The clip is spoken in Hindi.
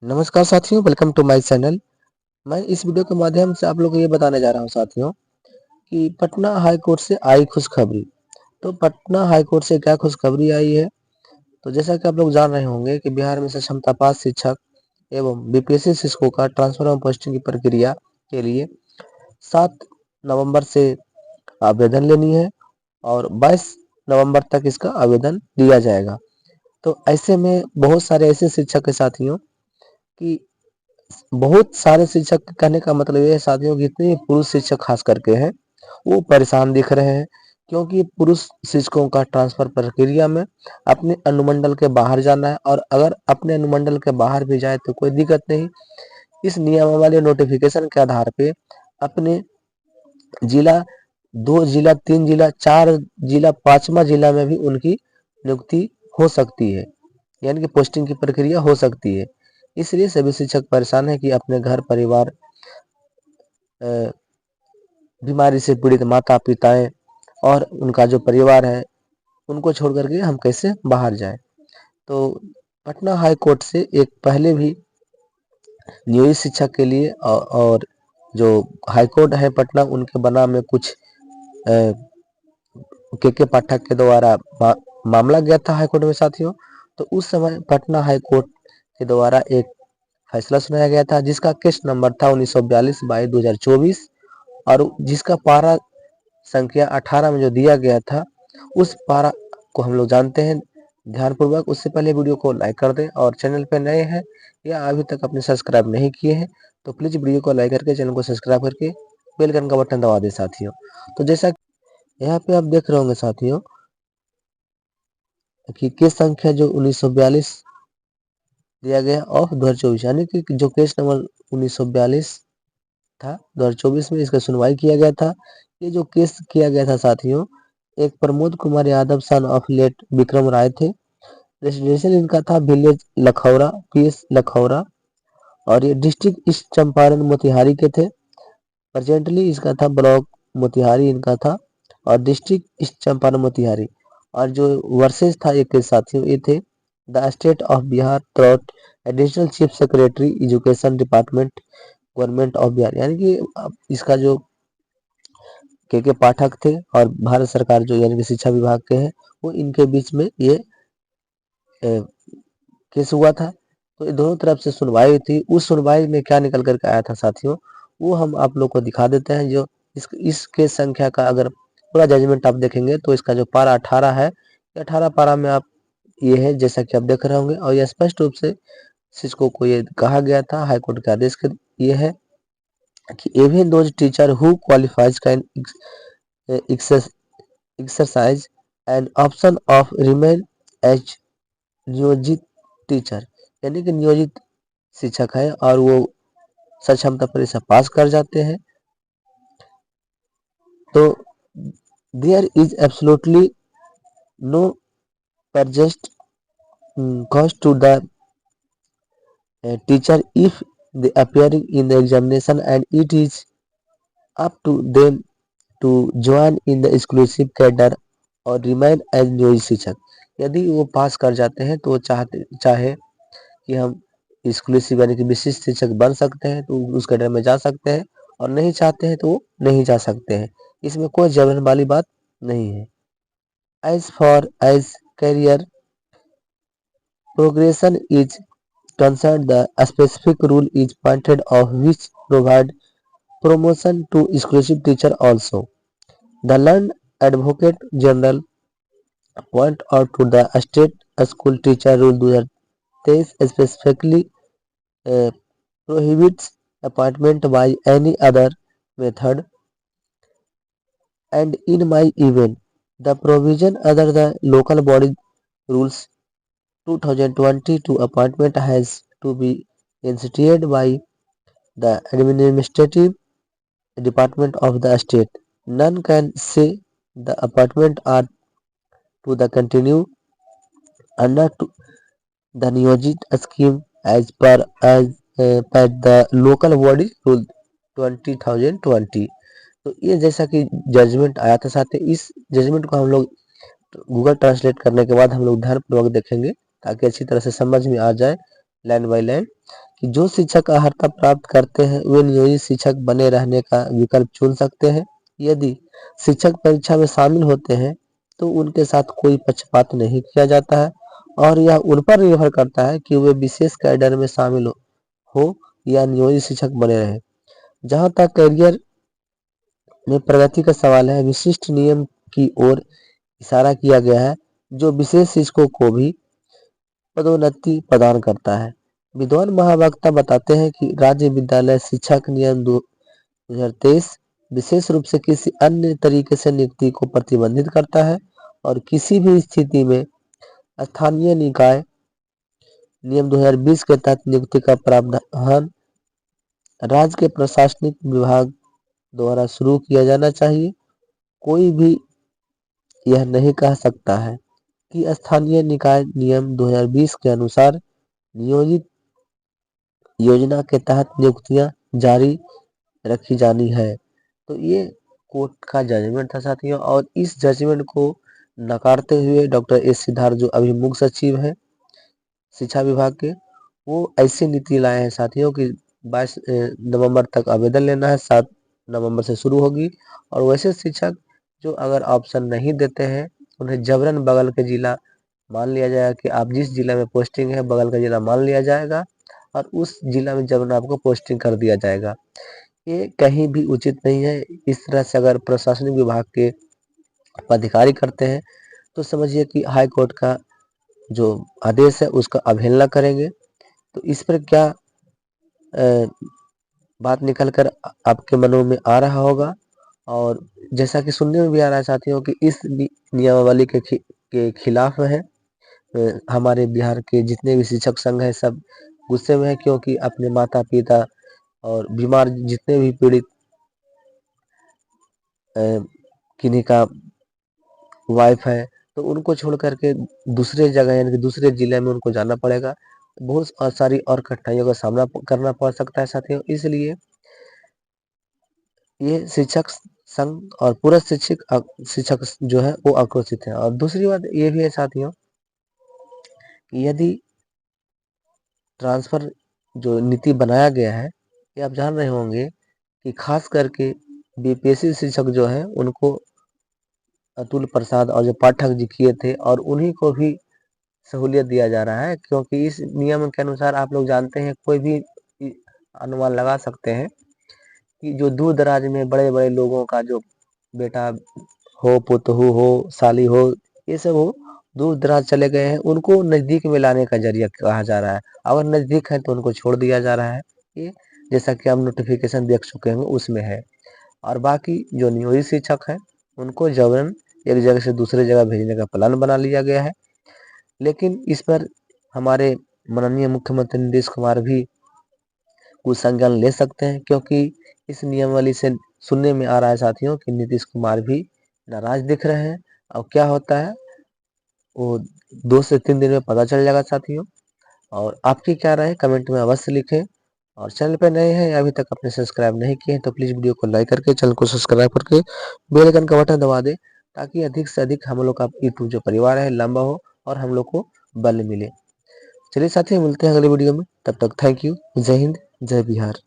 नमस्कार साथियों, वेलकम टू माय चैनल। मैं इस वीडियो के माध्यम से आप लोगों को ये बताने जा रहा हूं साथियों कि पटना हाई कोर्ट से आई खुशखबरी। तो पटना हाई कोर्ट से क्या खुशखबरी आई है? तो जैसा कि आप लोग जान रहे होंगे कि बिहार में सक्षमता पास शिक्षक एवं बीपीएससी शिक्षकों का ट्रांसफर एवं पोस्टिंग की प्रक्रिया के लिए 7 नवंबर से आवेदन लेनी है और 22 नवंबर तक इसका आवेदन दिया जाएगा। तो ऐसे में बहुत सारे ऐसे शिक्षक है साथियों कि बहुत सारे शिक्षक कहने का मतलब ये है साथियों, जितने भी पुरुष शिक्षक खास करके हैं वो परेशान दिख रहे हैं, क्योंकि पुरुष शिक्षकों का ट्रांसफर प्रक्रिया में अपने अनुमंडल के बाहर जाना है और अगर अपने अनुमंडल के बाहर भी जाए तो कोई दिक्कत नहीं। इस नियमावली नोटिफिकेशन के आधार पे अपने जिला, 2 जिला, 3 जिला, 4 जिला, 5वां जिला में भी उनकी नियुक्ति हो सकती है, यानी कि पोस्टिंग की प्रक्रिया हो सकती है। इसलिए सभी शिक्षक परेशान है कि अपने घर परिवार, बीमारी से पीड़ित माता पिताएं और उनका जो परिवार है उनको छोड़ करके हम कैसे बाहर जाएं। तो पटना हाई कोर्ट से एक पहले भी नियोजित शिक्षक के लिए और जो हाई कोर्ट है पटना उनके बनाम में कुछ के पाठक के द्वारा मामला गया था हाई कोर्ट में साथियों। तो उस समय पटना हाई कोर्ट के द्वारा एक फैसला सुनाया गया था जिसका केस नंबर था 1942/2024 और जिसका पारा संख्या 18 में जो दिया गया था उस पारा को हम लोग जानते हैं ध्यानपूर्वक। उससे पहले वीडियो को लाइक कर दें और चैनल पर नए हैं या अभी तक अपने सब्सक्राइब नहीं किए हैं तो प्लीज वीडियो को लाइक करके चैनल को सब्सक्राइब करके बेल आइकन का बटन दबा दें साथियों। तो जैसा यहाँ पे आप देख रहे होंगे साथियों कि केस संख्या जो 1942 दिया गया ऑफ 2024, यानी कि जो केस नंबर 1942 था 2024 में इसका सुनवाई किया गया था। ये जो केस किया गया था साथियों, एक Pramod Kumar Yadav son of late Vikram Rai थे। रेसिडेंशियल इनका था विलेज लखौरा, पीएस लखौरा, और ये डिस्ट्रिक्ट ईस्ट चंपारण मोतिहारी के थे। प्रेजेंटली इसका था ब्लॉक मोतिहारी इनका था और डिस्ट्रिक्ट ईस्ट चंपारण मोतिहारी। और जो वर्सेस था एक साथियों ये थे the state of Bihar throat additional chief secretary education department government of Bihar, यानी कि इसका जो के पाठक थे और भारत सरकार जो यानी कि शिक्षा विभाग के हैं वो इनके बीच में ये केस हुआ था। तो दोनों तरफ से सुनवाई हुई थी। उस सुनवाई में क्या निकल करके आया था साथियों वो हम आप लोग को दिखा देते हैं। जो इस केस संख्या का अगर पूरा जजमेंट आप देखेंगे तो इसका जो पारा 18 है, 18 पारा में आप ये है जैसा कि आप देख रहे होंगे और ये स्पष्ट रूप से शिक्षकों को ये कहा गया था हाईकोर्ट के आदेश के ये है कि even those teacher who qualifies can exercise an option of remain as नियोजित टीचर, यानी कि नियोजित शिक्षक है और वो सक्षमता परीक्षा पास कर जाते हैं। तो there is absolutely no purchase cost to the teacher if they appearing in the examination and it is up to them to join in the exclusive cadre और remain as नियोजित शिक्षक। यदि वो पास कर जाते हैं तो वो चाहे कि हम एक्सक्लूसिव यानी कि विशिष्ट शिक्षक बन सकते हैं तो उस कैडर में जा सकते हैं और नहीं चाहते हैं तो वो नहीं जा सकते हैं। इसमें कोई जबरन वाली बात नहीं है। As for as career progression is concerned, the specific rule is pointed of which provide promotion to exclusive teacher also. The learned advocate general point out to the state school teacher rule 2023 specifically uh, prohibits appointment by any other method, and in my event the provision under the local body rules 2022 appointment has to be instituted by the administrative department of the state. None can say the appointment are to the continue under the Niyojit scheme as per the local body rule 2020। तो ये जैसा कि जजमेंट आया था साथ ही इस जजमेंट को हम लोग गूगल ट्रांसलेट करने के बाद हम लोग ध्यानपूर्वक देखेंगे ताकि अच्छी तरह से समझ में आ जाए लाइन बाय लाइन। कि जो शिक्षक अर्हता प्राप्त करते हैं वे नियोजित शिक्षक बने रहने का विकल्प चुन सकते हैं। यदि शिक्षक परीक्षा में शामिल होते हैं तो उनके साथ कोई पक्षपात नहीं किया जाता है और यह उन पर निर्भर करता है कि वे विशेष कैडर में शामिल हो या नियोजित शिक्षक बने रहे। जहां तक करियर में प्रगति का सवाल है, विशिष्ट नियम की ओर इशारा किया गया है जो विशेष शिक्षकों को भी पदोन्नति प्रदान करता है। विद्वान महावक्ता बताते हैं कि राज्य विद्यालय शिक्षक नियम 2023 विशेष रूप से किसी अन्य तरीके से नियुक्ति को प्रतिबंधित करता है और किसी भी स्थिति में स्थानीय निकाय नियम 2020 के तहत नियुक्ति का प्रावधान राज्य के प्रशासनिक विभाग द्वारा शुरू किया जाना चाहिए। कोई भी यह नहीं कह सकता है कि स्थानीय निकाय नियम 2020 के अनुसार नियोजित योजना के तहत नियुक्तियां जारी रखी जानी है। तो ये कोर्ट का जजमेंट था साथियों, और इस जजमेंट को नकारते हुए डॉक्टर एस सिद्धार्थ जो अभी मुख्य सचिव हैं शिक्षा विभाग के, वो ऐसी नीति लाए हैं साथियों कि 22 नवंबर तक आवेदन लेना है, 7 नवंबर से शुरू होगी। और वैसे शिक्षक जो अगर ऑप्शन नहीं देते हैं उन्हें जबरन बगल के जिला मान लिया जाएगा कि आप जिस जिला में पोस्टिंग है बगल का जिला मान लिया जाएगा और उस जिला में जबरन आपको पोस्टिंग कर दिया जाएगा। ये कहीं भी उचित नहीं है। इस तरह से अगर प्रशासनिक विभाग के अधिकारी करते हैं तो समझिए कि हाई कोर्ट का जो आदेश है उसका अवहेलना करेंगे। तो इस पर क्या बात निकल कर आपके मनों में आ रहा होगा, और जैसा कि सुनने में भी आ रहा है साथियों कि इस नियमावली के खिलाफ है हमारे बिहार के जितने भी शिक्षक संघ है सब गुस्से में है, क्योंकि अपने माता पिता और बीमार जितने भी पीड़ित किन्हीं का वाइफ है तो उनको छोड़ करके दूसरे जगह यानी कि दूसरे जिले में उनको जाना पड़ेगा। बहुत सारी और कठिनाइयों का सामना करना पड़ सकता है साथियों। इसलिए ये शिक्षक संघ और पूरा शिक्षक जो है वो आक्रोशित है। और दूसरी बात ये भी है साथियों कि यदि ट्रांसफर जो नीति बनाया गया है ये आप जान रहे होंगे कि खास करके बीपीएससी शिक्षक जो है उनको अतुल प्रसाद और जो पाठक जी किए थे और उन्हीं को भी सहूलियत दिया जा रहा है, क्योंकि इस नियम के अनुसार आप लोग जानते हैं कोई भी अनुमान लगा सकते हैं कि जो दूर दराज में बड़े बड़े लोगों का जो बेटा हो, पुतहु हो, साली हो, ये सब हो दूर दराज चले गए हैं उनको नजदीक में लाने का जरिया कहा जा रहा है। अगर नजदीक है तो उनको छोड़ दिया जा रहा है। ये जैसा कि हम नोटिफिकेशन देख चुके हैं उसमें है। और बाकी जो नियोजित शिक्षक है उनको जबरन एक जगह से दूसरे जगह भेजने का प्लान बना लिया गया है। लेकिन इस पर हमारे माननीय मुख्यमंत्री नीतीश कुमार भी कुछ संज्ञान ले सकते हैं, क्योंकि इस नियमावली से सुनने में आ रहा है साथियों कि नीतीश कुमार भी नाराज दिख रहे हैं। अब क्या होता है वो 2 से 3 दिन में पता चल जाएगा साथियों। और आपकी क्या राय है कमेंट में अवश्य लिखें। और चैनल पर नए हैं या अभी तक आपने सब्सक्राइब नहीं किए हैं तो प्लीज़ वीडियो को लाइक करके चैनल को सब्सक्राइब करके बेल आइकन का बटन दबा दें, ताकि अधिक से अधिक हम लोग का यूट्यूब जो परिवार है लंबा हो और हम लोग को बल मिले। चलिए साथियों मिलते हैं अगले वीडियो में, तब तक थैंक यू। जय हिंद, जय बिहार।